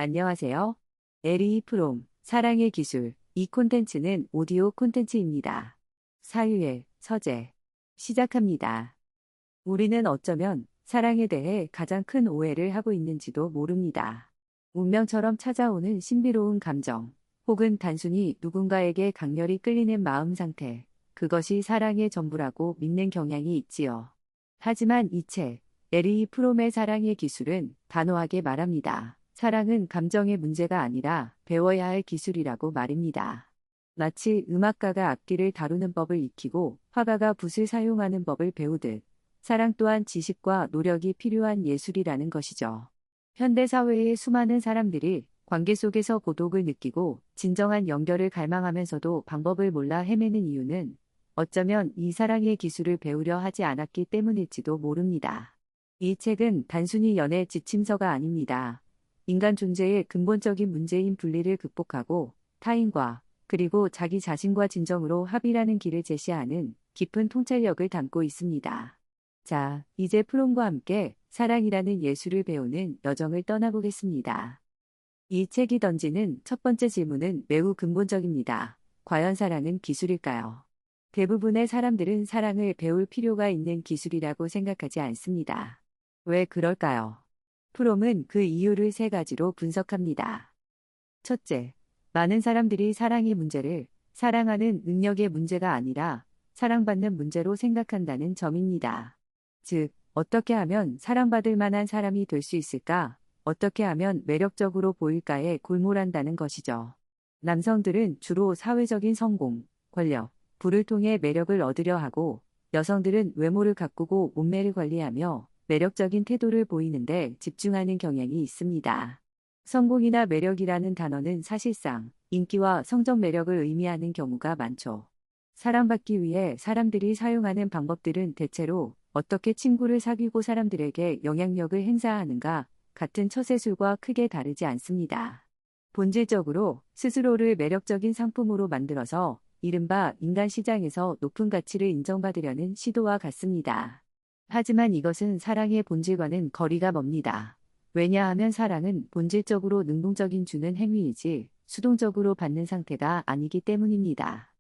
안녕하세요. 에리 프롬, 사랑의 기술. 이 콘텐츠는 오디오 콘텐츠입니다. 사유의 서재. 시작합니다. 우리는 어쩌면 사랑에 대해 가장 큰 오해를 하고 있는지도 모릅니다. 운명처럼 찾아오는 신비로운 감정, 혹은 단순히 누군가에게 강렬히 끌리는 마음 상태, 그것이 사랑의 전부라고 믿는 경향이 있지요. 하지만 이 책, 에리 프롬의 사랑의 기술은 단호하게 말합니다. 사랑은 감정의 문제가 아니라 배워야 할 기술이라고 말입니다. 마치 음악가가 악기를 다루는 법을 익히고 화가가 붓을 사용하는 법을 배우듯 사랑 또한 지식과 노력이 필요한 예술이라는 것이죠. 현대 사회의 수많은 사람들이 관계 속에서 고독을 느끼고 진정한 연결을 갈망하면서도 방법을 몰라 헤매는 이유는 어쩌면 이 사랑의 기술을 배우려 하지 않았기 때문일지도 모릅니다. 이 책은 단순히 연애 지침서가 아닙니다. 인간 존재의 근본적인 문제인 분리를 극복하고 타인과 그리고 자기 자신과 진정으로 합일하는 길을 제시하는 깊은 통찰력을 담고 있습니다. 자, 이제 프롬과 함께 사랑이라는 예술을 배우는 여정을 떠나보겠습니다. 이 책이 던지는 첫 번째 질문은 매우 근본적입니다. 과연 사랑은 기술일까요? 대부분의 사람들은 사랑을 배울 필요가 있는 기술이라고 생각하지 않습니다. 왜 그럴까요? 프롬은 그 이유를 세 가지로 분석합니다. 첫째, 많은 사람들이 사랑의 문제를 사랑하는 능력의 문제가 아니라 사랑받는 문제로 생각한다는 점입니다. 즉, 어떻게 하면 사랑받을 만한 사람이 될 수 있을까? 어떻게 하면 매력적으로 보일까에 골몰한다는 것이죠. 남성들은 주로 사회적인 성공, 권력, 부를 통해 매력을 얻으려 하고 여성들은 외모를 가꾸고 몸매를 관리하며 매력적인 태도를 보이는데 집중하는 경향이 있습니다. 성공이나 매력이라는 단어는 사실상 인기와 성적 매력을 의미하는 경우가 많죠. 사랑받기 위해 사람들이 사용하는 방법들은 대체로 어떻게 친구를 사귀고 사람들에게 영향력을 행사하는가 같은 처세술과 크게 다르지 않습니다. 본질적으로 스스로를 매력적인 상품으로 만들어서 이른바 인간 시장에서 높은 가치를 인정받으려는 시도와 같습니다. 하지만 이것은 사랑의 본질과는 거리가 멉니다. 왜냐하면 사랑은 본질적으로 능동적인 주는 행위이지 수동적으로 받는 상태가 아니기 때문입니다.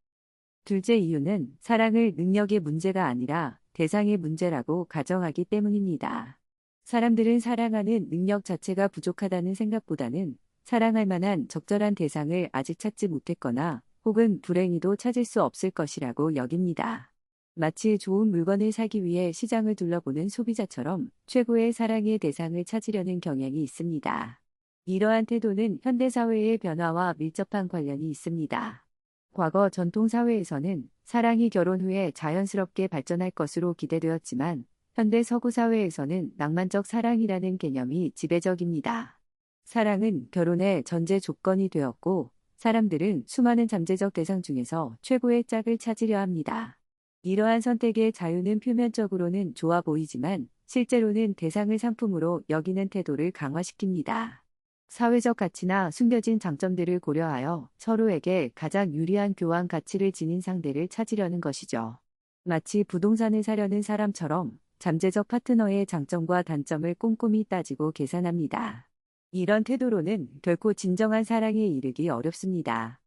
둘째 이유는 사랑을 능력의 문제가 아니라 대상의 문제라고 가정하기 때문입니다. 사람들은 사랑하는 능력 자체가 부족하다는 생각보다는 사랑할 만한 적절한 대상을 아직 찾지 못했거나 혹은 불행히도 찾을 수 없을 것이라고 여깁니다. 마치 좋은 물건을 사기 위해 시장을 둘러보는 소비자처럼 최고의 사랑의 대상을 찾으려는 경향이 있습니다. 이러한 태도는 현대사회의 변화와 밀접한 관련이 있습니다. 과거 전통사회에서는 사랑이 결혼 후에 자연스럽게 발전할 것으로 기대되었지만 현대 서구 사회에서는 낭만적 사랑이라는 개념이 지배적입니다. 사랑은 결혼의 전제 조건이 되었고 사람들은 수많은 잠재적 대상 중에서 최고의 짝을 찾으려 합니다. 이러한 선택의 자유는 표면적으로는 좋아 보이지만 실제로는 대상을 상품으로 여기는 태도를 강화시킵니다. 사회적 가치나 숨겨진 장점들을 고려하여 서로에게 가장 유리한 교환 가치를 지닌 상대를 찾으려는 것이죠. 마치 부동산을 사려는 사람처럼 잠재적 파트너의 장점과 단점을 꼼꼼히 따지고 계산합니다. 이런 태도로는 결코 진정한 사랑에 이르기 어렵습니다.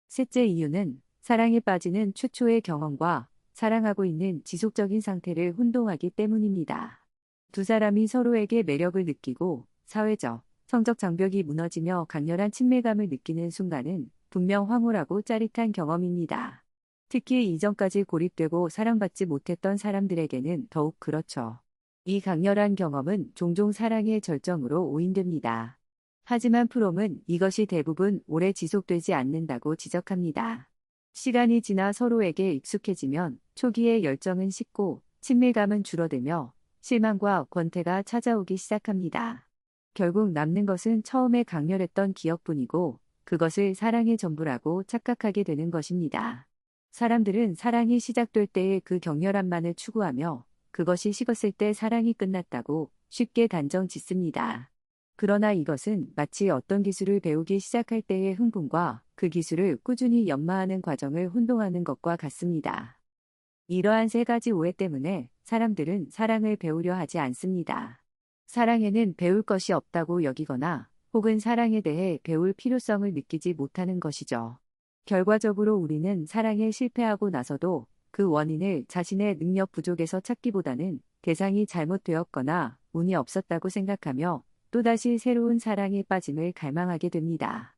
셋째 이유는 사랑에 빠지는 최초의 경험과 사랑하고 있는 지속적인 상태를 혼동하기 때문입니다. 두 사람이 서로에게 매력을 느끼고 사회적, 성적 장벽이 무너지며 강렬한 친밀감을 느끼는 순간은 분명 황홀하고 짜릿한 경험입니다. 특히 이전까지 고립되고 사랑받지 못했던 사람들에게는 더욱 그렇죠. 이 강렬한 경험은 종종 사랑의 절정으로 오인됩니다. 하지만 프롬은 이것이 대부분 오래 지속되지 않는다고 지적합니다. 시간이 지나 서로에게 익숙해지면 초기의 열정은 식고 친밀감은 줄어들며 실망과 권태가 찾아오기 시작합니다. 결국 남는 것은 처음에 강렬했던 기억뿐이고 그것을 사랑의 전부라고 착각하게 되는 것입니다. 사람들은 사랑이 시작될 때의 그 격렬함만을 추구하며 그것이 식었을 때 사랑이 끝났다고 쉽게 단정 짓습니다. 그러나 이것은 마치 어떤 기술을 배우기 시작할 때의 흥분과 그 기술을 꾸준히 연마하는 과정을 혼동하는 것과 같습니다. 이러한 세 가지 오해 때문에 사람들은 사랑을 배우려 하지 않습니다. 사랑에는 배울 것이 없다고 여기거나 혹은 사랑에 대해 배울 필요성을 느끼지 못하는 것이죠. 결과적으로 우리는 사랑에 실패하고 나서도 그 원인을 자신의 능력 부족에서 찾기보다는 대상이 잘못되었거나 운이 없었다고 생각하며 또다시 새로운 사랑에 빠짐을 갈망하게 됩니다.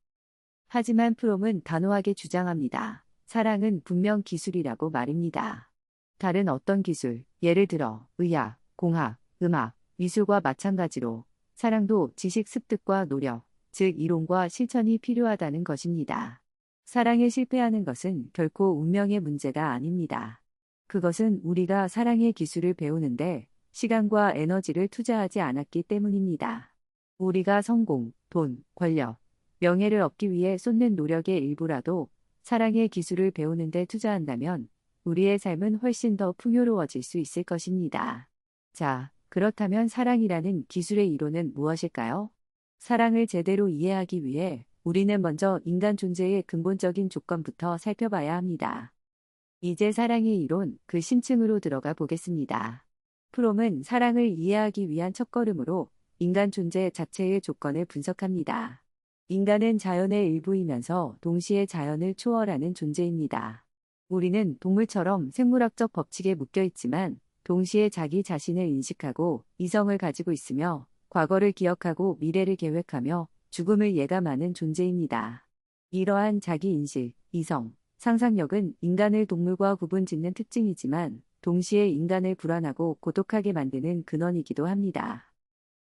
하지만 프롬은 단호하게 주장합니다. 사랑은 분명 기술이라고 말입니다. 다른 어떤 기술, 예를 들어 의학, 공학, 음악, 미술과 마찬가지로 사랑도 지식 습득과 노력, 즉 이론과 실천이 필요하다는 것입니다. 사랑에 실패하는 것은 결코 운명의 문제가 아닙니다. 그것은 우리가 사랑의 기술을 배우는데 시간과 에너지를 투자하지 않았기 때문입니다. 우리가 성공, 돈, 권력, 명예를 얻기 위해 쏟는 노력의 일부라도 사랑의 기술을 배우는데 투자한다면 우리의 삶은 훨씬 더 풍요로워질 수 있을 것입니다. 자, 그렇다면 사랑이라는 기술의 이론은 무엇일까요? 사랑을 제대로 이해하기 위해 우리는 먼저 인간 존재의 근본적인 조건부터 살펴봐야 합니다. 이제 사랑의 이론, 그 심층으로 들어가 보겠습니다. 프롬은 사랑을 이해하기 위한 첫걸음으로 인간 존재 자체의 조건을 분석합니다. 인간은 자연의 일부이면서 동시에 자연을 초월하는 존재입니다. 우리는 동물처럼 생물학적 법칙에 묶여 있지만 동시에 자기 자신을 인식하고 이성을 가지고 있으며 과거를 기억하고 미래를 계획하며 죽음을 예감하는 존재입니다. 이러한 자기인식, 이성, 상상력은 인간을 동물과 구분짓는 특징이지만 동시에 인간을 불안하고 고독하게 만드는 근원이기도 합니다.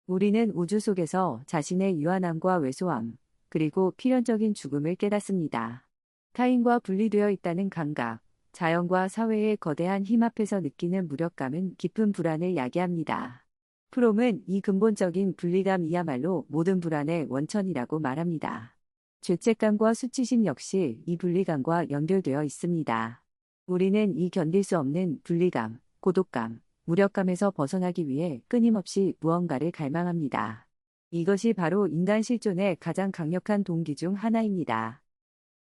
우리는 우주 속에서 자신의 유한함과 왜소함, 그리고 필연적인 죽음을 깨닫습니다. 타인과 분리되어 있다는 감각, 자연과 사회의 거대한 힘 앞에서 느끼는 무력감은 깊은 불안을 야기합니다. 프롬은 이 근본적인 분리감이야말로 모든 불안의 원천이라고 말합니다. 죄책감과 수치심 역시 이 분리감과 연결되어 있습니다. 우리는 이 견딜 수 없는 분리감, 고독감, 무력감에서 벗어나기 위해 끊임없이 무언가를 갈망합니다. 이것이 바로 인간 실존의 가장 강력한 동기 중 하나입니다.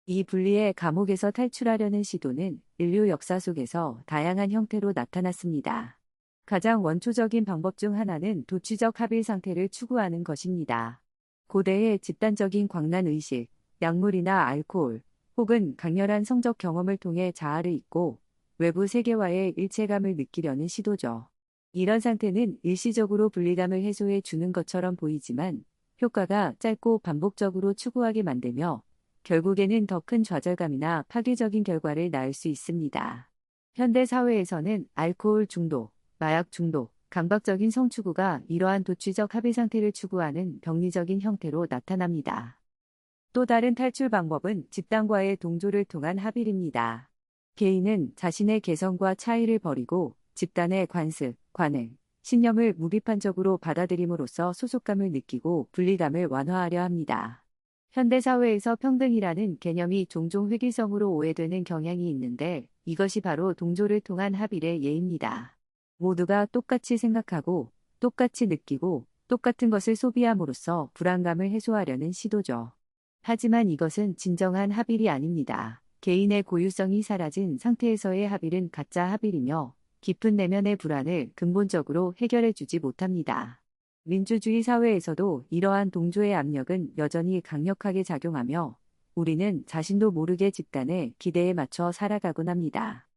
이 분리의 감옥에서 탈출하려는 시도는 인류 역사 속에서 다양한 형태로 나타났습니다. 가장 원초적인 방법 중 하나는 도취적 합일 상태를 추구하는 것입니다. 고대의 집단적인 광란의식, 약물이나 알코올, 혹은 강렬한 성적 경험을 통해 자아를 잊고 외부 세계와의 일체감을 느끼려는 시도죠. 이런 상태는 일시적으로 분리감을 해소해 주는 것처럼 보이지만 효과가 짧고 반복적으로 추구하게 만들며 결국에는 더 큰 좌절감이나 파괴적인 결과를 낳을 수 있습니다. 현대 사회에서는 알코올 중독, 마약 중독, 강박적인 성추구가 이러한 도취적 합의 상태를 추구하는 병리적인 형태로 나타납니다. 또 다른 탈출 방법은 집단과의 동조를 통한 합일입니다. 개인은 자신의 개성과 차이를 버리고 집단의 관습, 관행, 신념을 무비판적으로 받아들임으로써 소속감을 느끼고 분리감을 완화하려 합니다. 현대 사회에서 평등이라는 개념이 종종 획일성으로 오해되는 경향이 있는데 이것이 바로 동조를 통한 합일의 예입니다. 모두가 똑같이 생각하고 똑같이 느끼고 똑같은 것을 소비함으로써 불안감을 해소하려는 시도죠. 하지만 이것은 진정한 합일이 아닙니다. 개인의 고유성이 사라진 상태에서의 합일은 가짜 합일이며 깊은 내면의 불안을 근본적으로 해결해주지 못합니다. 민주주의 사회에서도 이러한 동조의 압력은 여전히 강력하게 작용하며 우리는 자신도 모르게 집단의 기대에 맞춰 살아가곤 합니다.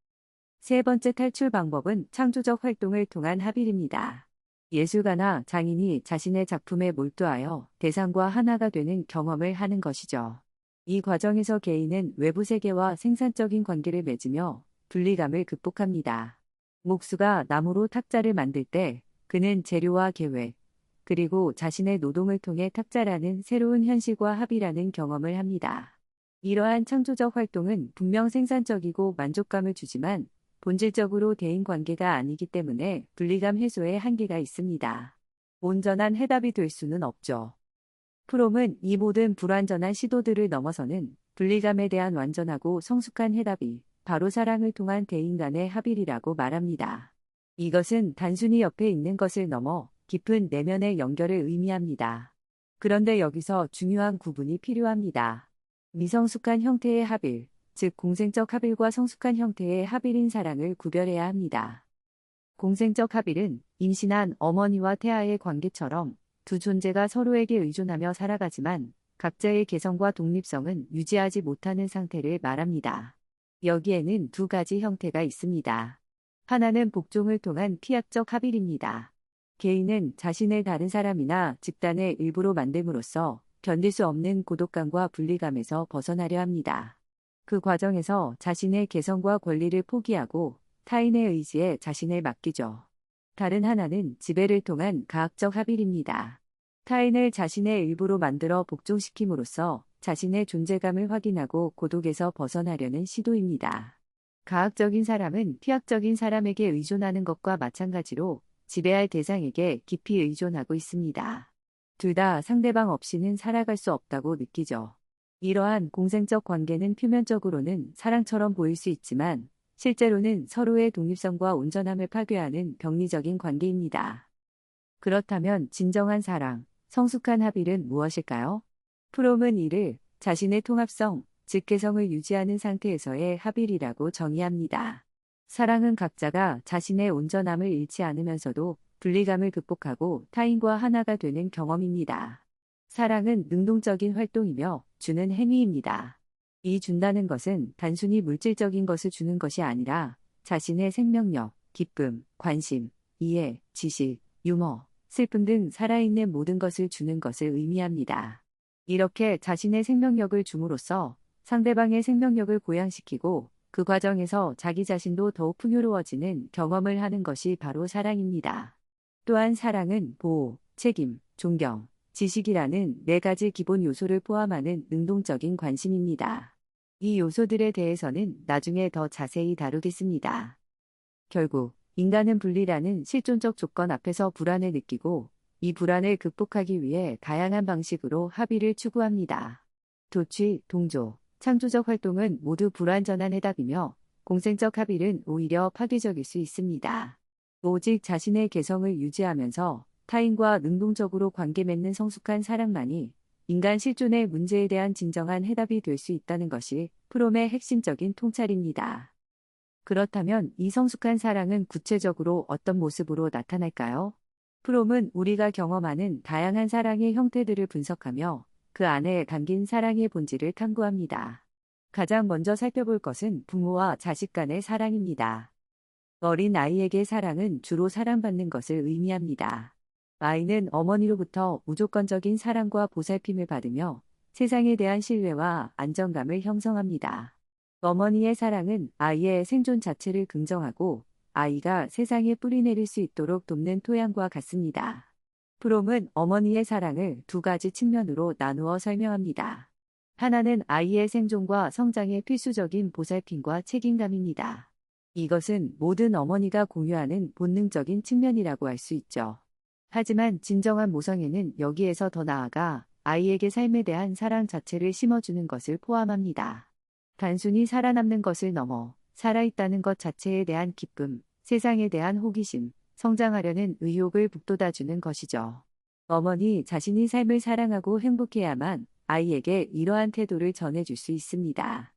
세 번째 탈출 방법은 창조적 활동을 통한 합일입니다. 예술가나 장인이 자신의 작품에 몰두하여 대상과 하나가 되는 경험을 하는 것이죠. 이 과정에서 개인은 외부 세계와 생산적인 관계를 맺으며 분리감을 극복합니다. 목수가 나무로 탁자를 만들 때 그는 재료와 계획, 그리고 자신의 노동을 통해 탁자라는 새로운 현실과 합의라는 경험을 합니다. 이러한 창조적 활동은 분명 생산적이고 만족감을 주지만 본질적으로 대인관계가 아니기 때문에 분리감 해소에 한계가 있습니다. 온전한 해답이 될 수는 없죠. 프롬은 이 모든 불완전한 시도들을 넘어서는 분리감에 대한 완전하고 성숙한 해답이 바로 사랑을 통한 대인 간의 합일이라고 말합니다. 이것은 단순히 옆에 있는 것을 넘어 깊은 내면의 연결을 의미합니다. 그런데 여기서 중요한 구분이 필요합니다. 미성숙한 형태의 합일, 즉 공생적 합일과 성숙한 형태의 합일인 사랑을 구별해야 합니다. 공생적 합일은 임신한 어머니와 태아의 관계처럼 두 존재가 서로에게 의존하며 살아가지만 각자의 개성과 독립성은 유지하지 못하는 상태를 말합니다. 여기에는 두 가지 형태가 있습니다. 하나는 복종을 통한 피약적 합일입니다. 개인은 자신을 다른 사람이나 집단의 일부로 만듦으로써 견딜 수 없는 고독감과 분리감에서 벗어나려 합니다. 그 과정에서 자신의 개성과 권리를 포기하고 타인의 의지에 자신을 맡기죠. 다른 하나는 지배를 통한 가학적 합일입니다. 타인을 자신의 일부로 만들어 복종시킴으로써 자신의 존재감을 확인하고 고독에서 벗어나려는 시도입니다. 가학적인 사람은 피학적인 사람에게 의존하는 것과 마찬가지로 지배할 대상에게 깊이 의존하고 있습니다. 둘 다 상대방 없이는 살아갈 수 없다고 느끼죠. 이러한 공생적 관계는 표면적으로는 사랑처럼 보일 수 있지만 실제로는 서로의 독립성과 온전함을 파괴하는 병리적인 관계입니다. 그렇다면 진정한 사랑, 성숙한 합일은 무엇일까요? 프롬은 이를 자신의 통합성, 즉 개성을 유지하는 상태에서의 합일이라고 정의합니다. 사랑은 각자가 자신의 온전함을 잃지 않으면서도 분리감을 극복하고 타인과 하나가 되는 경험입니다. 사랑은 능동적인 활동이며 주는 행위입니다. 이 준다는 것은 단순히 물질적인 것을 주는 것이 아니라 자신의 생명력, 기쁨, 관심, 이해, 지식, 유머, 슬픔 등 살아있는 모든 것을 주는 것을 의미합니다. 이렇게 자신의 생명력을 줌으로써 상대방의 생명력을 고양시키고 그 과정에서 자기 자신도 더욱 풍요로워지는 경험을 하는 것이 바로 사랑입니다. 또한 사랑은 보호, 책임, 존경, 지식이라는 네 가지 기본 요소를 포함하는 능동적인 관심입니다. 이 요소들에 대해서는 나중에 더 자세히 다루겠습니다. 결국 인간은 분리라는 실존적 조건 앞에서 불안을 느끼고 이 불안을 극복하기 위해 다양한 방식으로 합의를 추구합니다. 도취, 동조, 창조적 활동은 모두 불완전한 해답이며 공생적 합의는 오히려 파괴적일 수 있습니다. 오직 자신의 개성을 유지하면서 타인과 능동적으로 관계 맺는 성숙한 사랑만이 인간 실존의 문제에 대한 진정한 해답이 될 수 있다는 것이 프롬의 핵심적인 통찰입니다. 그렇다면 이 성숙한 사랑은 구체적으로 어떤 모습으로 나타날까요? 프롬은 우리가 경험하는 다양한 사랑의 형태들을 분석하며 그 안에 담긴 사랑의 본질을 탐구합니다. 가장 먼저 살펴볼 것은 부모와 자식 간의 사랑입니다. 어린 아이에게 사랑은 주로 사랑받는 것을 의미합니다. 아이는 어머니로부터 무조건적인 사랑과 보살핌을 받으며 세상에 대한 신뢰와 안정감을 형성합니다. 어머니의 사랑은 아이의 생존 자체를 긍정하고 아이가 세상에 뿌리내릴 수 있도록 돕는 토양과 같습니다. 프롬은 어머니의 사랑을 두 가지 측면으로 나누어 설명합니다. 하나는 아이의 생존과 성장에 필수적인 보살핌과 책임감입니다. 이것은 모든 어머니가 공유하는 본능적인 측면이라고 할 수 있죠. 하지만 진정한 모성애는 여기에서 더 나아가 아이에게 삶에 대한 사랑 자체를 심어주는 것을 포함합니다. 단순히 살아남는 것을 넘어 살아있다는 것 자체에 대한 기쁨, 세상에 대한 호기심, 성장하려는 의욕을 북돋아주는 것이죠. 어머니 자신이 삶을 사랑하고 행복해야만 아이에게 이러한 태도를 전해줄 수 있습니다.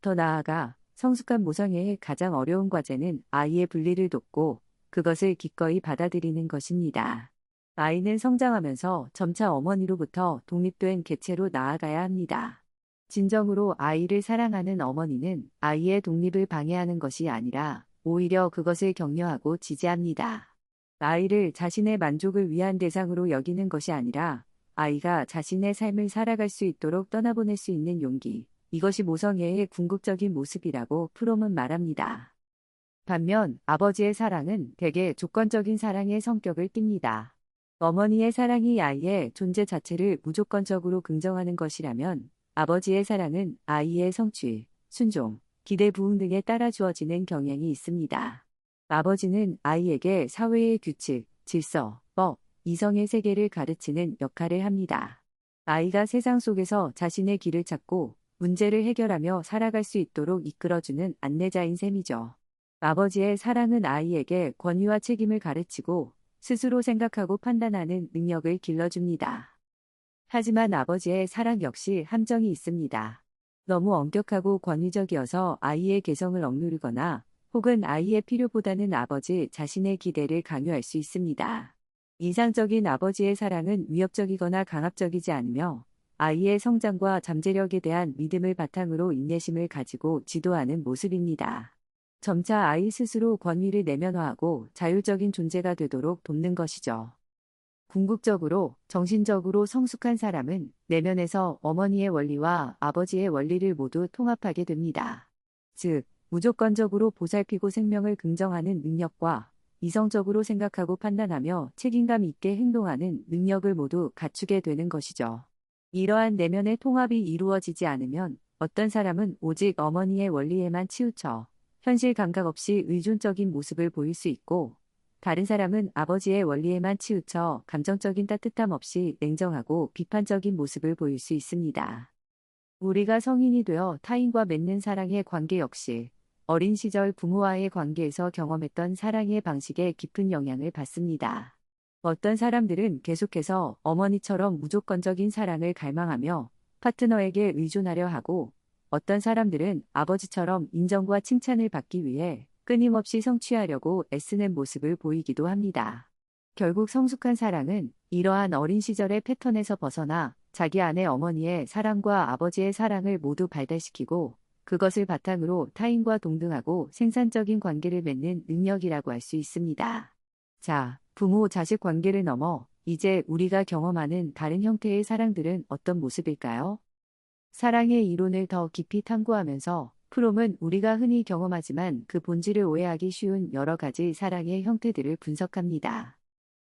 더 나아가 성숙한 모성애의 가장 어려운 과제는 아이의 분리를 돕고 그것을 기꺼이 받아들이는 것입니다. 아이는 성장하면서 점차 어머니로부터 독립된 개체로 나아가야 합니다. 진정으로 아이를 사랑하는 어머니는 아이의 독립을 방해하는 것이 아니라 오히려 그것을 격려하고 지지합니다. 아이를 자신의 만족을 위한 대상으로 여기는 것이 아니라 아이가 자신의 삶을 살아갈 수 있도록 떠나보낼 수 있는 용기, 이것이 모성애의 궁극적인 모습이라고 프롬은 말합니다. 반면 아버지의 사랑은 대개 조건적인 사랑의 성격을 띱니다. 어머니의 사랑이 아이의 존재 자체를 무조건적으로 긍정하는 것이라면 아버지의 사랑은 아이의 성취, 순종, 기대 부응 등에 따라 주어지는 경향이 있습니다. 아버지는 아이에게 사회의 규칙, 질서, 법, 이성의 세계를 가르치는 역할을 합니다. 아이가 세상 속에서 자신의 길을 찾고 문제를 해결하며 살아갈 수 있도록 이끌어주는 안내자인 셈이죠. 아버지의 사랑은 아이에게 권위와 책임을 가르치고 스스로 생각하고 판단하는 능력을 길러줍니다. 하지만 아버지의 사랑 역시 함정이 있습니다. 너무 엄격하고 권위적이어서 아이의 개성을 억누르거나 혹은 아이의 필요보다는 아버지 자신의 기대를 강요할 수 있습니다. 이상적인 아버지의 사랑은 위협적이거나 강압적이지 않으며 아이의 성장과 잠재력에 대한 믿음을 바탕으로 인내심을 가지고 지도하는 모습입니다. 점차 아이 스스로 권위를 내면화하고 자율적인 존재가 되도록 돕는 것이죠. 궁극적으로 정신적으로 성숙한 사람은 내면에서 어머니의 원리와 아버지의 원리를 모두 통합하게 됩니다. 즉, 무조건적으로 보살피고 생명을 긍정하는 능력과 이성적으로 생각하고 판단하며 책임감 있게 행동하는 능력을 모두 갖추게 되는 것이죠. 이러한 내면의 통합이 이루어지지 않으면 어떤 사람은 오직 어머니의 원리에만 치우쳐 현실 감각 없이 의존적인 모습을 보일 수 있고, 다른 사람은 아버지의 원리에만 치우쳐 감정적인 따뜻함 없이 냉정하고 비판적인 모습을 보일 수 있습니다. 우리가 성인이 되어 타인과 맺는 사랑의 관계 역시 어린 시절 부모와의 관계에서 경험했던 사랑의 방식에 깊은 영향을 받습니다. 어떤 사람들은 계속해서 어머니처럼 무조건적인 사랑을 갈망하며 파트너에게 의존하려 하고, 어떤 사람들은 아버지처럼 인정과 칭찬을 받기 위해 끊임없이 성취하려고 애쓰는 모습을 보이기도 합니다. 결국 성숙한 사랑은 이러한 어린 시절의 패턴에서 벗어나 자기 안의 어머니의 사랑과 아버지의 사랑을 모두 발달시키고 그것을 바탕으로 타인과 동등하고 생산적인 관계를 맺는 능력이라고 할 수 있습니다. 자, 부모-자식 관계를 넘어 이제 우리가 경험하는 다른 형태의 사랑들은 어떤 모습일까요? 사랑의 이론을 더 깊이 탐구하면서 프롬은 우리가 흔히 경험하지만 그 본질을 오해하기 쉬운 여러 가지 사랑의 형태들을 분석합니다.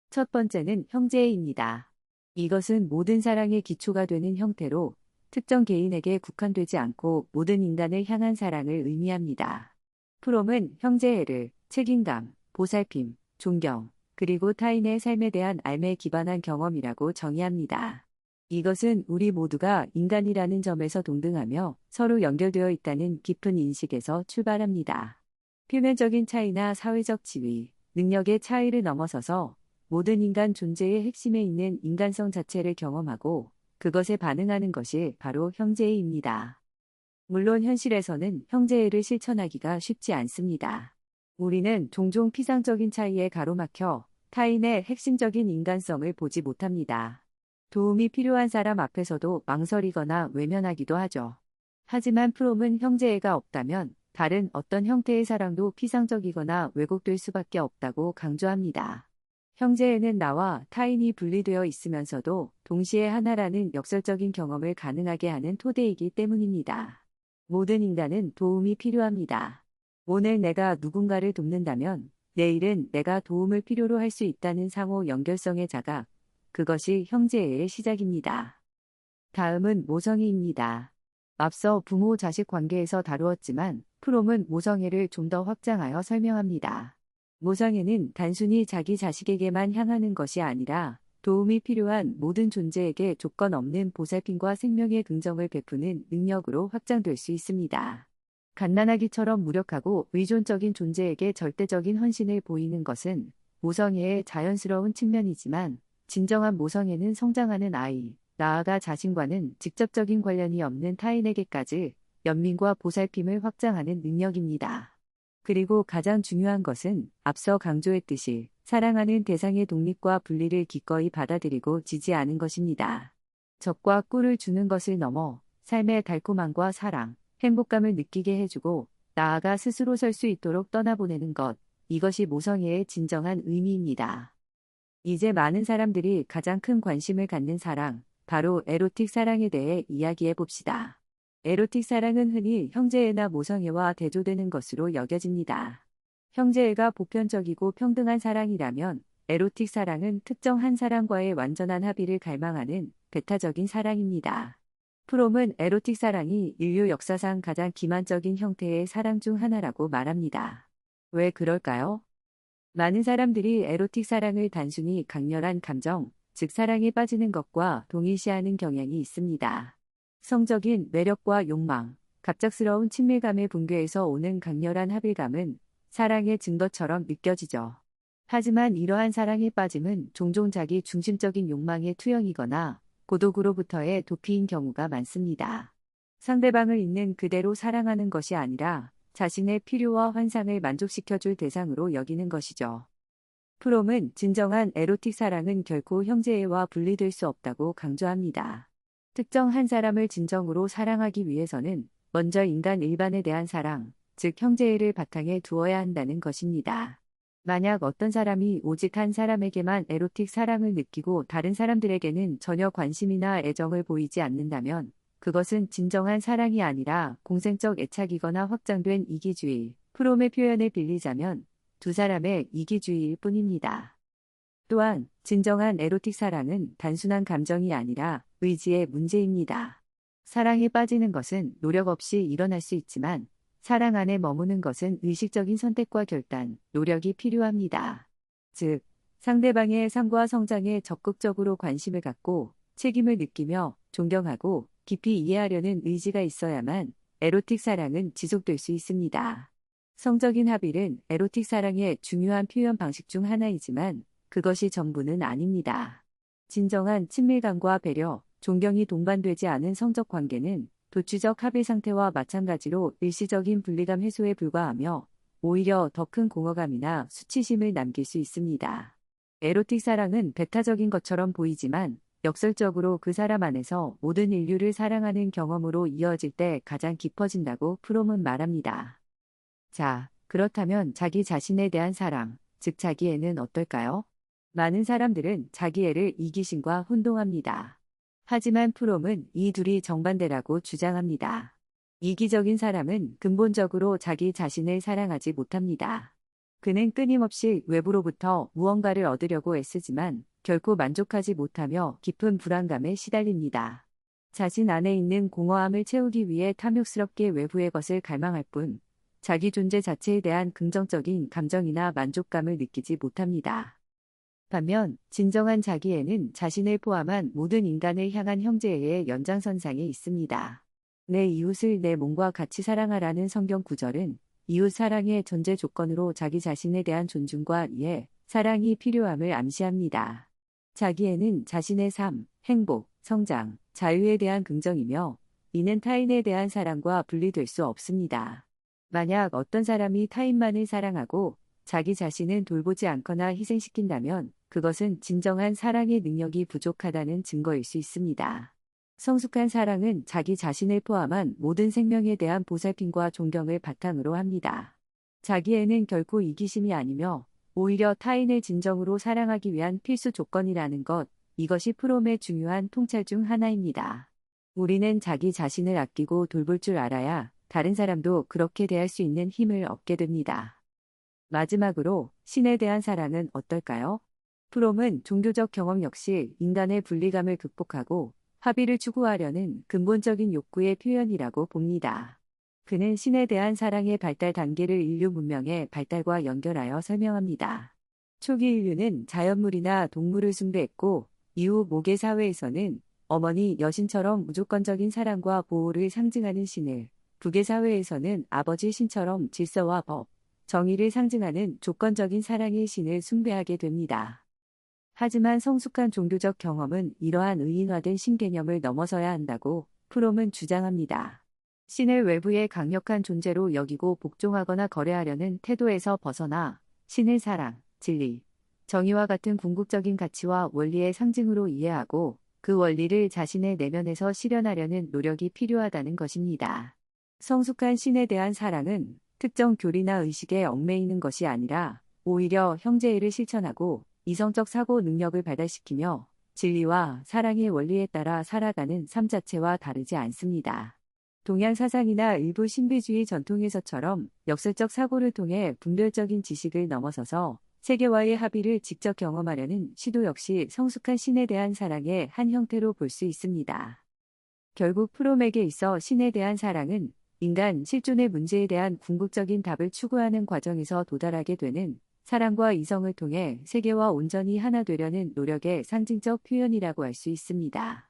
첫 번째는 형제애입니다. 이것은 모든 사랑의 기초가 되는 형태로 특정 개인에게 국한되지 않고 모든 인간을 향한 사랑을 의미합니다. 프롬은 형제애를 책임감, 보살핌, 존경, 그리고 타인의 삶에 대한 알매에 기반한 경험이라고 정의합니다. 이것은 우리 모두가 인간이라는 점에서 동등하며 서로 연결되어 있다는 깊은 인식에서 출발합니다. 표면적인 차이나 사회적 지위, 능력의 차이를 넘어서서 모든 인간 존재의 핵심에 있는 인간성 자체를 경험하고 그것에 반응하는 것이 바로 형제애입니다. 물론 현실에서는 형제애를 실천하기가 쉽지 않습니다. 우리는 종종 피상적인 차이에 가로막혀 타인의 핵심적인 인간성을 보지 못합니다. 도움이 필요한 사람 앞에서도 망설이거나 외면하기도 하죠. 하지만 프롬은 형제애가 없다면 다른 어떤 형태의 사랑도 피상적이거나 왜곡될 수밖에 없다고 강조합니다. 형제애는 나와 타인이 분리되어 있으면서도 동시에 하나라는 역설적인 경험을 가능하게 하는 토대이기 때문입니다. 모든 인간은 도움이 필요합니다. 오늘 내가 누군가를 돕는다면 내일은 내가 도움을 필요로 할 수 있다는 상호 연결성의 자각, 그것이 형제애의 시작입니다. 다음은 모성애입니다. 앞서 부모-자식 관계에서 다루었지만 프롬은 모성애를 좀 더 확장하여 설명합니다. 모성애는 단순히 자기 자식에게만 향하는 것이 아니라 도움이 필요한 모든 존재에게 조건 없는 보살핌과 생명의 긍정을 베푸는 능력으로 확장될 수 있습니다. 갓난아기처럼 무력하고 의존적인 존재에게 절대적인 헌신을 보이는 것은 모성애의 자연스러운 측면이지만, 진정한 모성애는 성장하는 아이, 나아가 자신과는 직접적인 관련이 없는 타인에게까지 연민과 보살핌을 확장하는 능력입니다. 그리고 가장 중요한 것은 앞서 강조했듯이 사랑하는 대상의 독립과 분리를 기꺼이 받아들이고 지지하는 것입니다. 적과 꿀을 주는 것을 넘어 삶의 달콤함과 사랑, 행복감을 느끼게 해주고 나아가 스스로 설 수 있도록 떠나보내는 것, 이것이 모성애의 진정한 의미입니다. 이제 많은 사람들이 가장 큰 관심을 갖는 사랑, 바로 에로틱 사랑에 대해 이야기해 봅시다. 에로틱 사랑은 흔히 형제애나 모성애와 대조되는 것으로 여겨집니다. 형제애가 보편적이고 평등한 사랑이라면 에로틱 사랑은 특정 한 사람과의 완전한 합의를 갈망하는 배타적인 사랑입니다. 프롬은 에로틱 사랑이 인류 역사상 가장 기만적인 형태의 사랑 중 하나라고 말합니다. 왜 그럴까요? 많은 사람들이 에로틱 사랑을 단순히 강렬한 감정, 즉 사랑에 빠지는 것과 동일시하는 경향이 있습니다. 성적인 매력과 욕망, 갑작스러운 친밀감의 붕괴에서 오는 강렬한 합일감은 사랑의 증거처럼 느껴지죠. 하지만 이러한 사랑에 빠짐은 종종 자기 중심적인 욕망의 투영이거나 고독으로부터의 도피인 경우가 많습니다. 상대방을 있는 그대로 사랑하는 것이 아니라 자신의 필요와 환상을 만족시켜줄 대상으로 여기는 것이죠. 프롬은 진정한 에로틱 사랑은 결코 형제애와 분리될 수 없다고 강조합니다. 특정 한 사람을 진정으로 사랑하기 위해서는 먼저 인간 일반에 대한 사랑, 즉 형제애를 바탕에 두어야 한다는 것입니다. 만약 어떤 사람이 오직 한 사람에게만 에로틱 사랑을 느끼고 다른 사람들에게는 전혀 관심이나 애정을 보이지 않는다면 그것은 진정한 사랑이 아니라 공생적 애착이거나 확장된 이기주의, 프롬의 표현을 빌리자면 두 사람의 이기주의일 뿐입니다. 또한 진정한 에로틱 사랑은 단순한 감정이 아니라 의지의 문제입니다. 사랑에 빠지는 것은 노력 없이 일어날 수 있지만 사랑 안에 머무는 것은 의식적인 선택과 결단, 노력이 필요합니다. 즉, 상대방의 삶과 성장에 적극적으로 관심을 갖고 책임을 느끼며 존경하고 깊이 이해하려는 의지가 있어야만 에로틱 사랑은 지속될 수 있습니다. 성적인 합일은 에로틱 사랑의 중요한 표현 방식 중 하나이지만 그것이 전부는 아닙니다. 진정한 친밀감과 배려, 존경이 동반되지 않은 성적 관계는 도취적 합일 상태와 마찬가지로 일시적인 분리감 해소에 불과하며 오히려 더 큰 공허감이나 수치심을 남길 수 있습니다. 에로틱 사랑은 배타적인 것처럼 보이지만 역설적으로 그 사람 안에서 모든 인류를 사랑하는 경험으로 이어질 때 가장 깊어진다고 프롬은 말합니다. 자, 그렇다면 자기 자신에 대한 사랑, 즉 자기애는 어떨까요? 많은 사람들은 자기애를 이기심과 혼동합니다. 하지만 프롬은 이 둘이 정반대라고 주장합니다. 이기적인 사람은 근본적으로 자기 자신을 사랑하지 못합니다. 그는 끊임없이 외부로부터 무언가를 얻으려고 애쓰지만 결코 만족하지 못하며 깊은 불안감에 시달립니다. 자신 안에 있는 공허함을 채우기 위해 탐욕스럽게 외부의 것을 갈망할 뿐 자기 존재 자체에 대한 긍정적인 감정이나 만족감을 느끼지 못합니다. 반면 진정한 자기애는 자신을 포함한 모든 인간을 향한 형제애의 연장선상에 있습니다. 내 이웃을 내 몸과 같이 사랑하라는 성경 구절은 이웃 사랑의 전제 조건으로 자기 자신에 대한 존중과 이해, 사랑이 필요함을 암시합니다. 자기애는 자신의 삶, 행복, 성장, 자유에 대한 긍정이며 이는 타인에 대한 사랑과 분리될 수 없습니다. 만약 어떤 사람이 타인만을 사랑하고 자기 자신은 돌보지 않거나 희생시킨다면 그것은 진정한 사랑의 능력이 부족하다는 증거일 수 있습니다. 성숙한 사랑은 자기 자신을 포함한 모든 생명에 대한 보살핌과 존경을 바탕으로 합니다. 자기애는 결코 이기심이 아니며 오히려 타인을 진정으로 사랑하기 위한 필수 조건이라는 것, 이것이 프롬의 중요한 통찰 중 하나입니다. 우리는 자기 자신을 아끼고 돌볼 줄 알아야 다른 사람도 그렇게 대할 수 있는 힘을 얻게 됩니다. 마지막으로 신에 대한 사랑은 어떨까요? 프롬은 종교적 경험 역시 인간의 분리감을 극복하고 합의를 추구하려는 근본적인 욕구의 표현이라고 봅니다. 그는 신에 대한 사랑의 발달 단계를 인류 문명의 발달과 연결하여 설명합니다. 초기 인류는 자연물이나 동물을 숭배했고 이후 모계 사회에서는 어머니 여신처럼 무조건적인 사랑과 보호를 상징하는 신을, 부계 사회에서는 아버지 신처럼 질서와 법, 정의를 상징하는 조건적인 사랑의 신을 숭배하게 됩니다. 하지만 성숙한 종교적 경험은 이러한 의인화된 신개념을 넘어서야 한다고 프롬은 주장합니다. 신을 외부의 강력한 존재로 여기고 복종하거나 거래하려는 태도에서 벗어나 신을 사랑, 진리, 정의와 같은 궁극적인 가치와 원리의 상징으로 이해하고 그 원리를 자신의 내면에서 실현하려는 노력이 필요하다는 것입니다. 성숙한 신에 대한 사랑은 특정 교리나 의식에 얽매이는 것이 아니라 오히려 형제애를 실천하고 이성적 사고 능력을 발달시키며 진리와 사랑의 원리에 따라 살아가는 삶 자체와 다르지 않습니다. 동양 사상이나 일부 신비주의 전통에서처럼 역설적 사고를 통해 분별적인 지식을 넘어서서 세계와의 합의를 직접 경험하려는 시도 역시 성숙한 신에 대한 사랑의 한 형태로 볼 수 있습니다. 결국 프롬에게 있어 신에 대한 사랑은 인간 실존의 문제에 대한 궁극적인 답을 추구하는 과정에서 도달하게 되는 사랑과 이성을 통해 세계와 온전히 하나 되려는 노력의 상징적 표현이라고 할 수 있습니다.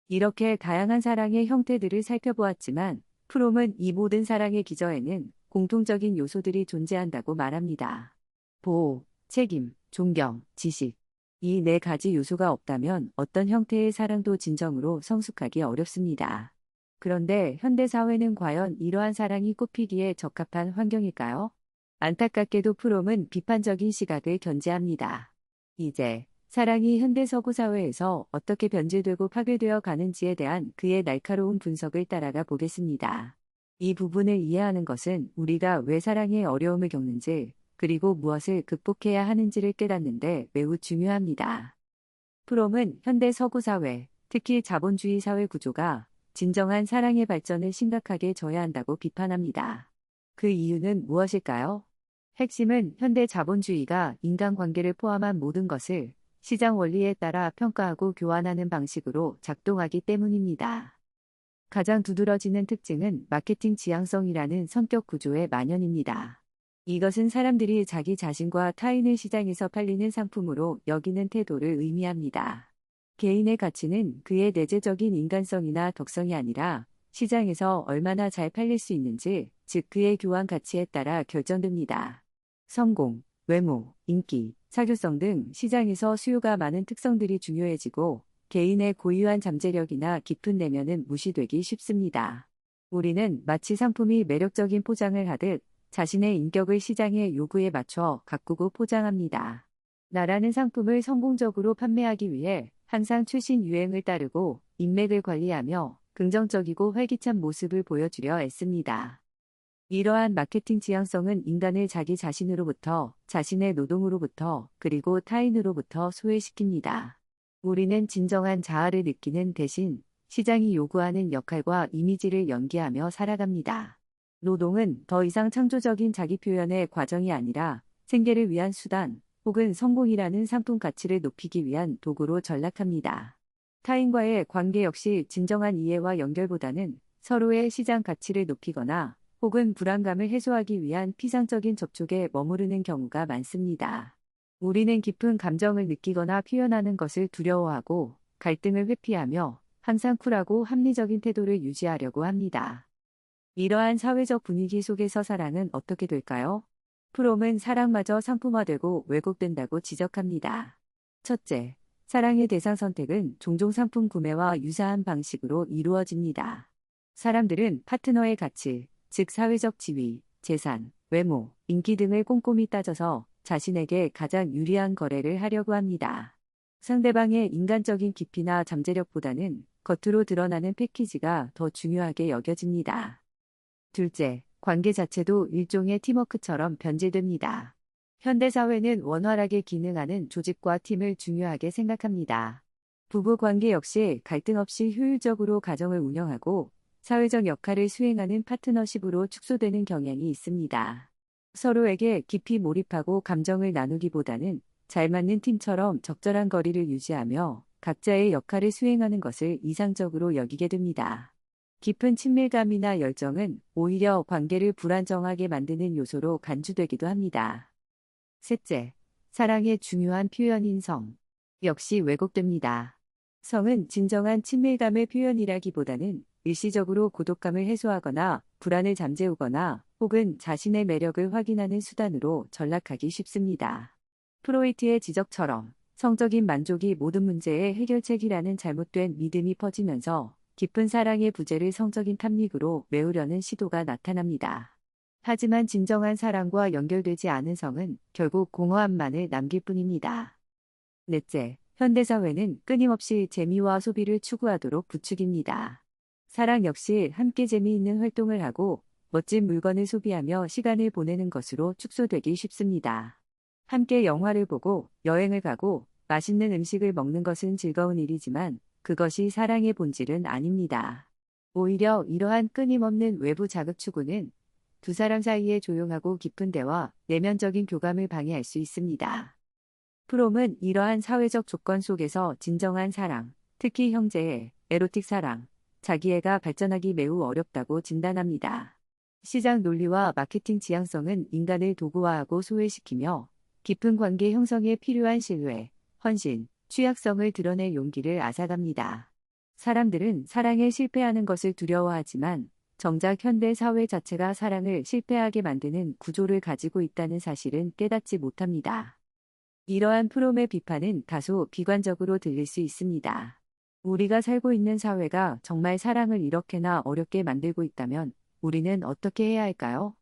이렇게 다양한 사랑의 형태들을 살펴보았지만 프롬은 이 모든 사랑의 기저에는 공통적인 요소들이 존재한다고 말합니다. 보호, 책임, 존경, 지식. 이 네 가지 요소가 없다면 어떤 형태의 사랑도 진정으로 성숙하기 어렵습니다. 그런데 현대 사회는 과연 이러한 사랑이 꽃피기에 적합한 환경일까요? 안타깝게도 프롬은 비판적인 시각을 견지합니다. 이제 사랑이 현대 서구 사회에서 어떻게 변질되고 파괴되어 가는지에 대한 그의 날카로운 분석을 따라가 보겠습니다. 이 부분을 이해하는 것은 우리가 왜 사랑의 어려움을 겪는지, 그리고 무엇을 극복해야 하는지를 깨닫는데 매우 중요합니다. 프롬은 현대 서구 사회, 특히 자본주의 사회 구조가 진정한 사랑의 발전을 심각하게 저해한다고 비판합니다. 그 이유는 무엇일까요? 핵심은 현대 자본주의가 인간관계를 포함한 모든 것을 시장 원리에 따라 평가하고 교환하는 방식으로 작동하기 때문입니다. 가장 두드러지는 특징은 마케팅 지향성이라는 성격 구조의 만연입니다. 이것은 사람들이 자기 자신과 타인을 시장에서 팔리는 상품으로 여기는 태도를 의미합니다. 개인의 가치는 그의 내재적인 인간성이나 덕성이 아니라 시장에서 얼마나 잘 팔릴 수 있는지, 즉 그의 교환 가치에 따라 결정됩니다. 성공, 외모, 인기, 사교성 등 시장에서 수요가 많은 특성들이 중요해지고 개인의 고유한 잠재력이나 깊은 내면은 무시되기 쉽습니다. 우리는 마치 상품이 매력적인 포장을 하듯 자신의 인격을 시장의 요구에 맞춰 가꾸고 포장합니다. 나라는 상품을 성공적으로 판매하기 위해 항상 최신 유행을 따르고 인맥을 관리하며 긍정적이고 활기찬 모습을 보여주려 애씁니다. 이러한 마케팅 지향성은 인간을 자기 자신으로부터, 자신의 노동으로부터, 그리고 타인으로부터 소외시킵니다. 우리는 진정한 자아를 느끼는 대신 시장이 요구하는 역할과 이미지를 연기하며 살아갑니다. 노동은 더 이상 창조적인 자기 표현의 과정이 아니라 생계를 위한 수단, 혹은 성공이라는 상품 가치를 높이기 위한 도구로 전락합니다. 타인과의 관계 역시 진정한 이해와 연결보다는 서로의 시장 가치를 높이거나 혹은 불안감을 해소하기 위한 피상적인 접촉에 머무르는 경우가 많습니다. 우리는 깊은 감정을 느끼거나 표현하는 것을 두려워하고 갈등을 회피하며 항상 쿨하고 합리적인 태도를 유지하려고 합니다. 이러한 사회적 분위기 속에서 사랑은 어떻게 될까요? 프롬은 사랑마저 상품화되고 왜곡된다고 지적합니다. 첫째, 사랑의 대상 선택은 종종 상품 구매와 유사한 방식으로 이루어집니다. 사람들은 파트너의 가치, 즉 사회적 지위, 재산, 외모, 인기 등을 꼼꼼히 따져서 자신에게 가장 유리한 거래를 하려고 합니다. 상대방의 인간적인 깊이나 잠재력보다는 겉으로 드러나는 패키지가 더 중요하게 여겨집니다. 둘째, 관계 자체도 일종의 팀워크처럼 변질됩니다. 현대사회는 원활하게 기능하는 조직과 팀을 중요하게 생각합니다. 부부 관계 역시 갈등 없이 효율적으로 가정을 운영하고 사회적 역할을 수행하는 파트너십으로 축소되는 경향이 있습니다. 서로에게 깊이 몰입하고 감정을 나누기보다는 잘 맞는 팀처럼 적절한 거리를 유지하며 각자의 역할을 수행하는 것을 이상적으로 여기게 됩니다. 깊은 친밀감이나 열정은 오히려 관계를 불안정하게 만드는 요소로 간주되기도 합니다. 셋째, 사랑의 중요한 표현인 성. 역시 왜곡됩니다. 성은 진정한 친밀감의 표현이라기보다는 일시적으로 고독감을 해소하거나 불안을 잠재우거나 혹은 자신의 매력을 확인하는 수단으로 전락하기 쉽습니다. 프로이트의 지적처럼 성적인 만족이 모든 문제의 해결책이라는 잘못된 믿음이 퍼지면서 깊은 사랑의 부재를 성적인 탐닉으로 메우려는 시도가 나타납니다. 하지만 진정한 사랑과 연결되지 않은 성은 결국 공허함만을 남길 뿐입니다. 넷째, 현대사회는 끊임없이 재미와 소비를 추구하도록 부추깁니다. 사랑 역시 함께 재미있는 활동을 하고 멋진 물건을 소비하며 시간을 보내는 것으로 축소되기 쉽습니다. 함께 영화를 보고 여행을 가고 맛있는 음식을 먹는 것은 즐거운 일이지만 그것이 사랑의 본질은 아닙니다. 오히려 이러한 끊임없는 외부 자극 추구는 두 사람 사이의 조용하고 깊은 대화, 내면적인 교감을 방해할 수 있습니다. 프롬은 이러한 사회적 조건 속에서 진정한 사랑, 특히 형제애, 에로틱 사랑, 자기애가 발전하기 매우 어렵다고 진단합니다. 시장 논리와 마케팅 지향성은 인간을 도구화하고 소외시키며 깊은 관계 형성에 필요한 신뢰, 헌신, 취약성을 드러낼 용기를 앗아갑니다. 사람들은 사랑에 실패하는 것을 두려워하지만 정작 현대 사회 자체가 사랑을 실패하게 만드는 구조를 가지고 있다는 사실은 깨닫지 못합니다. 이러한 프롬의 비판은 다소 비관적으로 들릴 수 있습니다. 우리가 살고 있는 사회가 정말 사랑을 이렇게나 어렵게 만들고 있다면 우리는 어떻게 해야 할까요?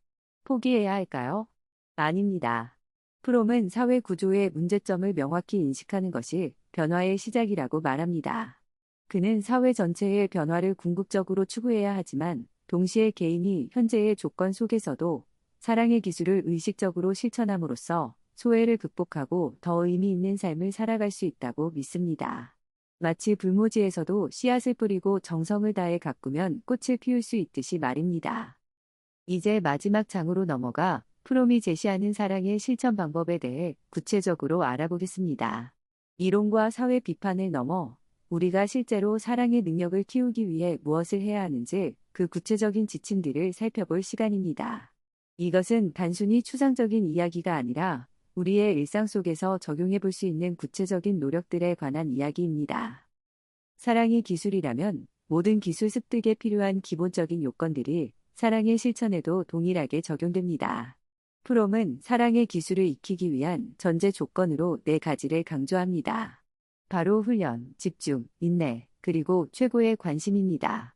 포기해야 할까요? 아닙니다. 프롬은 사회 구조의 문제점을 명확히 인식하는 것이 변화의 시작이라고 말합니다. 그는 사회 전체의 변화를 궁극적으로 추구해야 하지만 동시에 개인이 현재의 조건 속에서도 사랑의 기술을 의식적으로 실천함으로써 소외를 극복하고 더 의미 있는 삶을 살아갈 수 있다고 믿습니다. 마치 불모지에서도 씨앗을 뿌리고 정성을 다해 가꾸면 꽃을 피울 수 있듯이 말입니다. 이제 마지막 장으로 넘어가 프롬이 제시하는 사랑의 실천 방법에 대해 구체적으로 알아보겠습니다. 이론과 사회 비판을 넘어 우리가 실제로 사랑의 능력을 키우기 위해 무엇을 해야 하는지 그 구체적인 지침들을 살펴볼 시간입니다. 이것은 단순히 추상적인 이야기가 아니라 우리의 일상 속에서 적용해 볼 수 있는 구체적인 노력들에 관한 이야기입니다. 사랑이 기술이라면 모든 기술 습득에 필요한 기본적인 요건들이 사랑의 실천에도 동일하게 적용됩니다. 프롬은 사랑의 기술을 익히기 위한 전제 조건으로 4가지를 강조합니다. 바로 훈련, 집중, 인내, 그리고 최고의 관심입니다.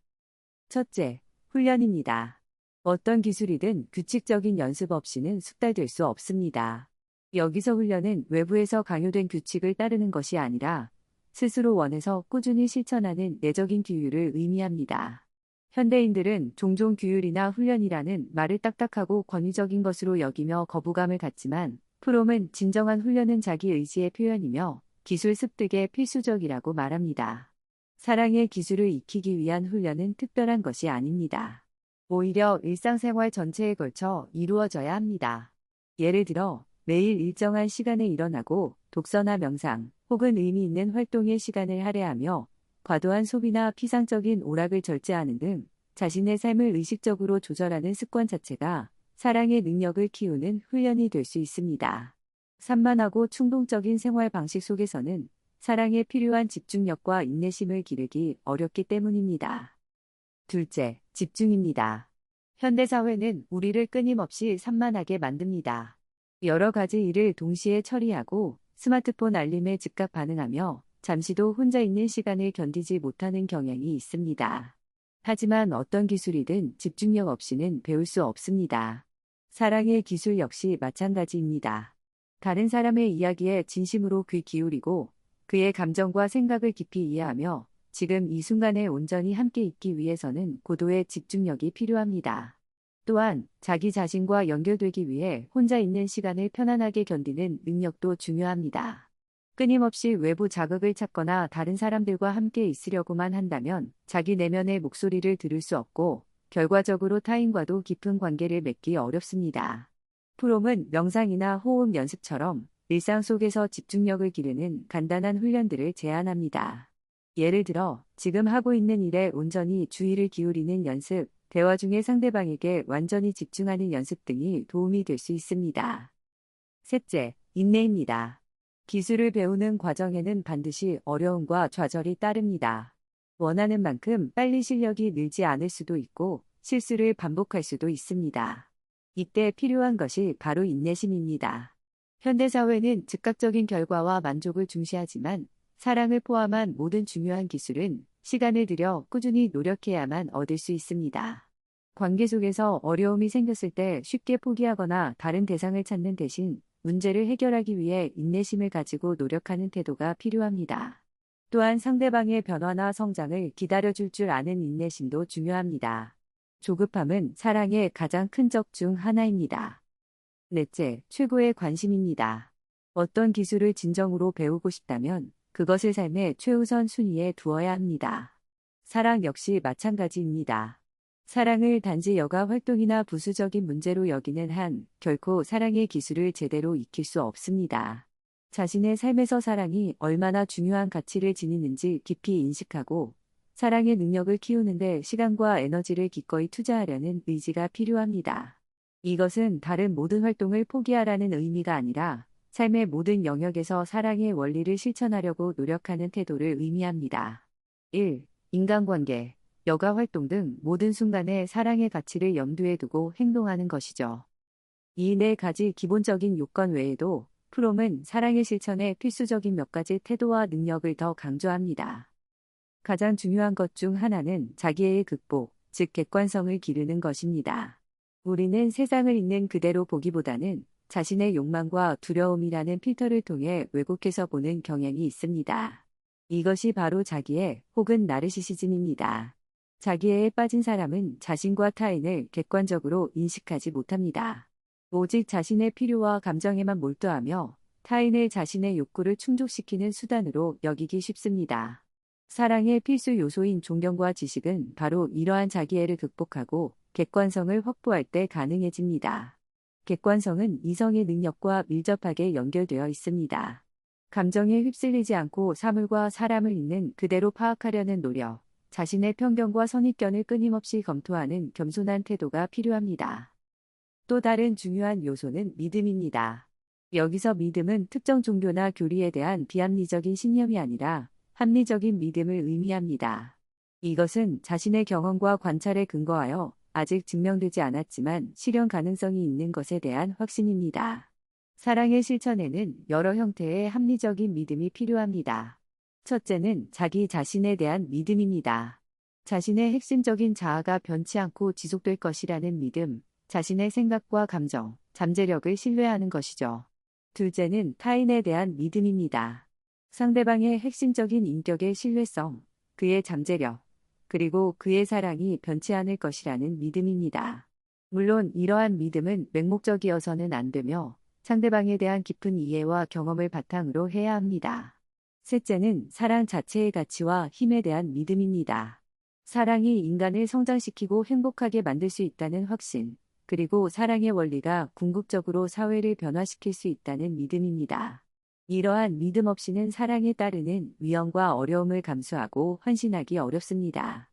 첫째, 훈련입니다. 어떤 기술이든 규칙적인 연습 없이는 숙달될 수 없습니다. 여기서 훈련은 외부에서 강요된 규칙을 따르는 것이 아니라 스스로 원해서 꾸준히 실천하는 내적인 규율을 의미합니다. 현대인들은 종종 규율이나 훈련이라는 말을 딱딱하고 권위적인 것으로 여기며 거부감을 갖지만 프롬은 진정한 훈련은 자기 의지의 표현이며 기술 습득에 필수적이라고 말합니다. 사랑의 기술을 익히기 위한 훈련은 특별한 것이 아닙니다. 오히려 일상생활 전체에 걸쳐 이루어져야 합니다. 예를 들어 매일 일정한 시간에 일어나고 독서나 명상 혹은 의미 있는 활동에 시간을 할애하며 과도한 소비나 피상적인 오락을 절제하는 등 자신의 삶을 의식적으로 조절하는 습관 자체가 사랑의 능력을 키우는 훈련이 될 수 있습니다. 산만하고 충동적인 생활 방식 속에서는 사랑에 필요한 집중력과 인내심을 기르기 어렵기 때문입니다. 둘째, 집중입니다. 현대사회는 우리를 끊임없이 산만하게 만듭니다. 여러 가지 일을 동시에 처리하고 스마트폰 알림에 즉각 반응하며 잠시도 혼자 있는 시간을 견디지 못하는 경향이 있습니다. 하지만 어떤 기술이든 집중력 없이는 배울 수 없습니다. 사랑의 기술 역시 마찬가지입니다. 다른 사람의 이야기에 진심으로 귀 기울이고 그의 감정과 생각을 깊이 이해하며 지금 이 순간에 온전히 함께 있기 위해서는 고도의 집중력이 필요합니다. 또한 자기 자신과 연결되기 위해 혼자 있는 시간을 편안하게 견디는 능력도 중요합니다. 끊임없이 외부 자극을 찾거나 다른 사람들과 함께 있으려고만 한다면 자기 내면의 목소리를 들을 수 없고 결과적으로 타인과도 깊은 관계를 맺기 어렵습니다. 프롬은 명상이나 호흡 연습처럼 일상 속에서 집중력을 기르는 간단한 훈련들을 제안합니다. 예를 들어 지금 하고 있는 일에 온전히 주의를 기울이는 연습, 대화 중에 상대방에게 완전히 집중하는 연습 등이 도움이 될 수 있습니다. 셋째, 인내입니다. 기술을 배우는 과정에는 반드시 어려움과 좌절이 따릅니다. 원하는 만큼 빨리 실력이 늘지 않을 수도 있고 실수를 반복할 수도 있습니다. 이때 필요한 것이 바로 인내심입니다. 현대사회는 즉각적인 결과와 만족을 중시하지만 사랑을 포함한 모든 중요한 기술은 시간을 들여 꾸준히 노력해야만 얻을 수 있습니다. 관계 속에서 어려움이 생겼을 때 쉽게 포기하거나 다른 대상을 찾는 대신 문제를 해결하기 위해 인내심을 가지고 노력하는 태도가 필요합니다. 또한 상대방의 변화나 성장을 기다려줄 줄 아는 인내심도 중요합니다. 조급함은 사랑의 가장 큰 적 중 하나입니다. 넷째, 최고의 관심입니다. 어떤 기술을 진정으로 배우고 싶다면 그것을 삶의 최우선 순위에 두어야 합니다. 사랑 역시 마찬가지입니다. 사랑을 단지 여가 활동이나 부수적인 문제로 여기는 한 결코 사랑의 기술을 제대로 익힐 수 없습니다. 자신의 삶에서 사랑이 얼마나 중요한 가치를 지니는지 깊이 인식하고 사랑의 능력을 키우는데 시간과 에너지를 기꺼이 투자하려는 의지가 필요합니다. 이것은 다른 모든 활동을 포기하라는 의미가 아니라 삶의 모든 영역에서 사랑의 원리를 실천하려고 노력하는 태도를 의미합니다. 1. 인간관계, 여가 활동 등 모든 순간에 사랑의 가치를 염두에 두고 행동하는 것이죠. 이 4가지 기본적인 요건 외에도 프롬은 사랑의 실천에 필수적인 몇 가지 태도와 능력을 더 강조합니다. 가장 중요한 것 중 하나는 자기애의 극복, 즉 객관성을 기르는 것입니다. 우리는 세상을 있는 그대로 보기보다는 자신의 욕망과 두려움이라는 필터를 통해 왜곡해서 보는 경향이 있습니다. 이것이 바로 자기애 혹은 나르시시즘입니다. 자기애에 빠진 사람은 자신과 타인을 객관적으로 인식하지 못합니다. 오직 자신의 필요와 감정에만 몰두하며 타인을 자신의 욕구를 충족시키는 수단으로 여기기 쉽습니다. 사랑의 필수 요소인 존경과 지식은 바로 이러한 자기애를 극복하고 객관성을 확보할 때 가능해집니다. 객관성은 이성의 능력과 밀접하게 연결되어 있습니다. 감정에 휩쓸리지 않고 사물과 사람을 있는 그대로 파악하려는 노력, 자신의 편견과 선입견을 끊임없이 검토하는 겸손한 태도가 필요합니다. 또 다른 중요한 요소는 믿음입니다. 여기서 믿음은 특정 종교나 교리에 대한 비합리적인 신념이 아니라 합리적인 믿음을 의미합니다. 이것은 자신의 경험과 관찰에 근거하여 아직 증명되지 않았지만 실현 가능성이 있는 것에 대한 확신입니다. 사랑의 실천에는 여러 형태의 합리적인 믿음이 필요합니다. 첫째는 자기 자신에 대한 믿음입니다. 자신의 핵심적인 자아가 변치 않고 지속될 것이라는 믿음, 자신의 생각과 감정, 잠재력을 신뢰하는 것이죠. 둘째는 타인에 대한 믿음입니다. 상대방의 핵심적인 인격의 신뢰성, 그의 잠재력, 그리고 그의 사랑이 변치 않을 것이라는 믿음입니다. 물론 이러한 믿음은 맹목적이어서는 안 되며 상대방에 대한 깊은 이해와 경험을 바탕으로 해야 합니다. 셋째는 사랑 자체의 가치와 힘에 대한 믿음입니다. 사랑이 인간을 성장시키고 행복하게 만들 수 있다는 확신, 그리고 사랑의 원리가 궁극적으로 사회를 변화시킬 수 있다는 믿음입니다. 이러한 믿음 없이는 사랑에 따르는 위험과 어려움을 감수하고 헌신하기 어렵습니다.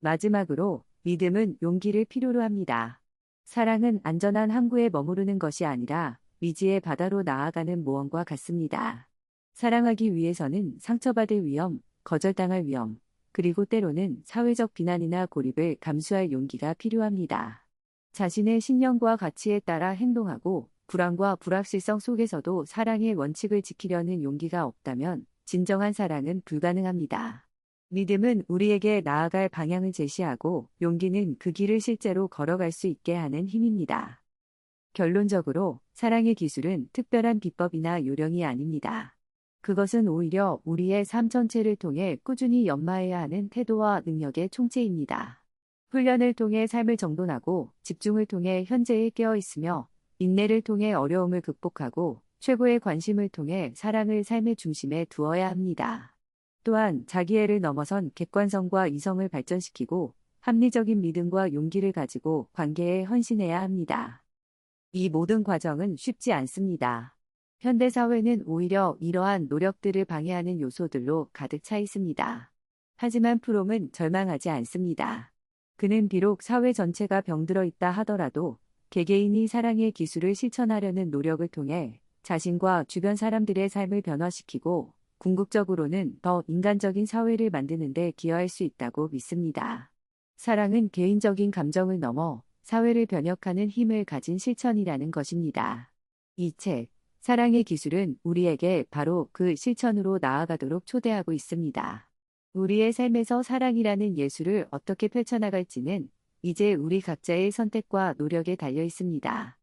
마지막으로 믿음은 용기를 필요로 합니다. 사랑은 안전한 항구에 머무르는 것이 아니라 미지의 바다로 나아가는 모험과 같습니다. 사랑하기 위해서는 상처받을 위험, 거절당할 위험, 그리고 때로는 사회적 비난이나 고립을 감수할 용기가 필요합니다. 자신의 신념과 가치에 따라 행동하고 불안과 불확실성 속에서도 사랑의 원칙을 지키려는 용기가 없다면 진정한 사랑은 불가능합니다. 믿음은 우리에게 나아갈 방향을 제시하고 용기는 그 길을 실제로 걸어갈 수 있게 하는 힘입니다. 결론적으로 사랑의 기술은 특별한 비법이나 요령이 아닙니다. 그것은 오히려 우리의 삶 전체를 통해 꾸준히 연마해야 하는 태도와 능력의 총체입니다. 훈련을 통해 삶을 정돈하고 집중을 통해 현재에 깨어 있으며 인내를 통해 어려움을 극복하고 최고의 관심을 통해 사랑을 삶의 중심에 두어야 합니다. 또한 자기애를 넘어선 객관성과 이성을 발전시키고 합리적인 믿음과 용기를 가지고 관계에 헌신해야 합니다. 이 모든 과정은 쉽지 않습니다. 현대사회는 오히려 이러한 노력들을 방해하는 요소들로 가득 차 있습니다. 하지만 프롬은 절망하지 않습니다. 그는 비록 사회 전체가 병들어 있다 하더라도 개개인이 사랑의 기술을 실천하려는 노력을 통해 자신과 주변 사람들의 삶을 변화시키고 궁극적으로는 더 인간적인 사회를 만드는 데 기여할 수 있다고 믿습니다. 사랑은 개인적인 감정을 넘어 사회를 변혁하는 힘을 가진 실천이라는 것입니다. 이 책, 사랑의 기술은 우리에게 바로 그 실천으로 나아가도록 초대하고 있습니다. 우리의 삶에서 사랑이라는 예술을 어떻게 펼쳐나갈지는 이제 우리 각자의 선택과 노력에 달려 있습니다.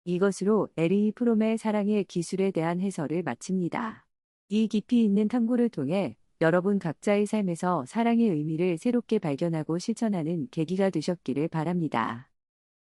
이것으로 에리 프롬의 사랑의 기술에 대한 해설을 마칩니다. 이 깊이 있는 탐구를 통해 여러분 각자의 삶에서 사랑의 의미를 새롭게 발견하고 실천하는 계기가 되셨기를 바랍니다.